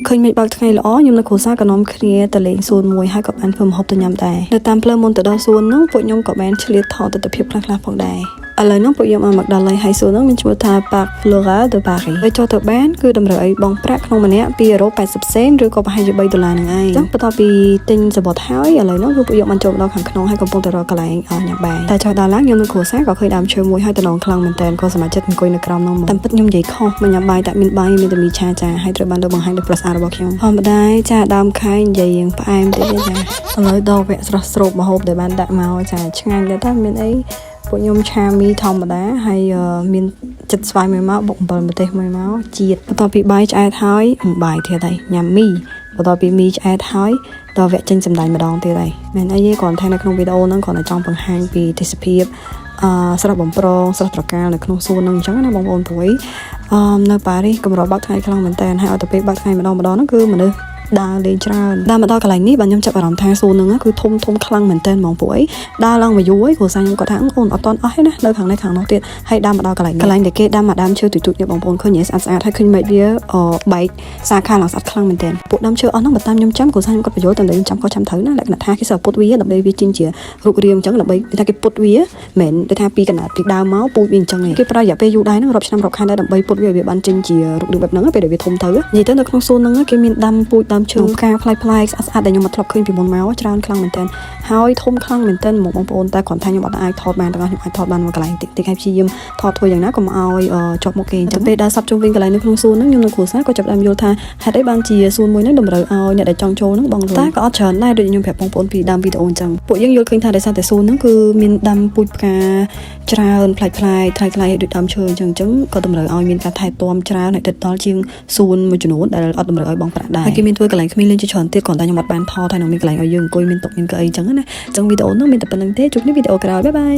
ឃើញមិនបើកថ្ងៃល្អខ្ញុំនៅគ្រួសារក៏នាំគ្នាទៅលេងសួនមួយហើយក៏បានធ្វើម្ហូបទៅញ៉ាំដែរនៅតាមផ្លូវមុនទៅដល់សួនហ្នឹងពួកខ្ញុំក៏បានឆ្លៀតថតទស្សនវិជ្ជាខ្លះៗផងដែរឥឡូវហ្នឹងពួកខ្ញុំមកដល់ហើយហើយសួនហ្នឹងមានឈ្មោះថា Parc Floral de Paris ហើយចូលទៅបានគឺតម្រូវឲ្យបង់ប្រាក់ក្នុងម្នាក់2.80 សេនឬក៏ប្រហែលជា$3ហ្នឹងឯងចឹងបន្ទាប់ពីទិញសបុតហើយឥឡូវហ្នឹងគឺពួកខ្ញុំបានចូលដល់ខាងក្នុងហើយកំពុងតែរកកន្លែងញ៉ាំបាយតែចុះដល់ឡើងខ្ញុំនៅគ្រួសារក៏ឃើញដើមឈើមួយហើយតំណងខ្លាំងមែនតើក៏សមាជិកអង្គុយនៅក្រោមហ្នឹងតាមពិតខ្ញុំនិយាយខុសមកញ៉ាំបាយតែមានបាយមានតែមីឆាចាហើយត្រូវបានលើកបង្ហាញដោយ plus R របស់ខ្ញុំធម្មតាចាដើមខែនិយាយយ៉ាងផ្អែមតិចចាឥឡូវដល់វគ្គស្រស់ស្រូបម្ហូបដែលបានដាក់មកចាឆ្ងាញ់ដែរតែមានអីពួកខ្ញុំឆាមីធម្មតាហើយមានចិត្តស្វាយមួយមកបុកអំបិលម្ទេសមួយមកជាតិបន្ទាប់ពីបាយឆ្អែតហើយបាយទៀតហើយញ៉ាំមីបន្ទាប់ពីមីឆ្អែតហើយដល់វគ្គចេញសម្ដែងម្ដងទៀតហើយមែនអីទេគ្រាន់តែនៅក្នុងវីដេអូហ្នឹងគ្រាន់តែចង់បង្ហាញពីទេសភាពស្រស់បំព្រងស្រស់ត្រកាលនៅក្នុងសួនហ្នឹងអញ្ចឹងណាបងប្អូនព្រួយនៅប៉ារីសកម្របើកថ្ងៃខ្លាំងមែនតើហើយឲ្យទៅពេលបើកថ្ងៃម្ដងហ្នឹងគឺមនុស្សដើរលេងច្រើនដើរមកដល់កន្លែងនេះបាទខ្ញុំចាប់អារម្មណ៍ថាសួនហ្នឹងគឺធំខ្លាំងមែនតើហ្មងពួកអីដើរឡើងមកយូរហើយគ្រូសាខ្ញុំគាត់ថាអូនអត់តន់អស់ទេណានៅខាងនេះខាងនោះទៀតហើយដើរមកដល់កន្លែងដែលគេដាំមកដើមឈើទូចៗនេះបងប្អូនឃើញស្អាតហើយឃើញមិនវាបែកសាខាឡើងស្អាតខ្លាំងមែនតើពួកដើមឈើអស់ហ្នឹងបើតាមខ្ញុំចាំគ្រូសាខ្ញុំគាត់បញ្យល់តែខ្ញុំចាំក៏ចាំត្រូវណាលក្ខណៈថាគេសើពុតវាដើម្បីវាចេញជារូបរាងអញ្ចឹងដើម្បីថាគេពុតវាមិនមែនថាពីកណ្ដាលពីដើមមកពូជវាអញ្ចឹងទេគេប្រើរយៈពេលយូរដែរហ្នឹងរាប់ឆ្នាំរាប់ខែដែរដើម្បីពុតវាបានចេញជារូបរាងបែបហ្នឹងពេលដែលវាធំទៅនិយាយទៅនៅក្នុងសួនហ្នឹងគេមានដាំពូជដើមឈើផ្កាផ្លែស្អាតដែលខ្ញុំមកធ្លាប់ឃើញពីមុនមកច្រើនខ្លាំងមែនតើហើយធំខ្លាំងមែនតើបងប្អូនតែគ្រាន់តែខ្ញុំអត់អាចថតបានទាំងអស់ខ្ញុំអាចថតបានមួយកន្លែងតិចហើយព្យាយាមថតធ្វើយ៉ាងណាកុំឲ្យជាប់មុខគេអញ្ចឹងពេលដើរសាប់ជុំវិញកន្លែងនៅក្នុងសួនហ្នឹងខ្ញុំនឹងគ្រួសារក៏ចាប់ផ្ដើមយល់ថាហេតុអីបានជាសួនមួយហ្នឹងតម្រូវឲ្យអ្នកដែលចង់ចូលហ្នឹងបងតែក៏អត់ច្រើនដែរដូចខ្ញុំប្រាប់បងប្អូនពីដើមវីដេអូអញ្ចឹងពួកយើងយល់ឃើញថាដោយសារតែសួនហ្នឹងគឺមានដាំពូជផ្កាច្រើនប្លែកថ្លៃដូចដើមឈើអញ្ចឹងក៏តម្រូវឲ្យមានការថែទាំច្រើនហើយទៅដល់ជាងសួនមួយចំនួនដែលអត់តម្រូវឲ្យបងប្រាក់ដែរហើយគេមានធ្វើកន្លែងក្មេងលេងជាច្រើនទៀតគ្រាន់តែខ្ញុំអត់បានថតហើយនឹងមានកន្លែងឲ្យយើងអង្គុយមានតុមានកៅអីអញ្ចឹងណាអញ្ចឹងវីដេអូហ្នឹងមានតែប៉ុណ្្នឹងទេជួបគ្នាវីដេអូក្រោយបាយ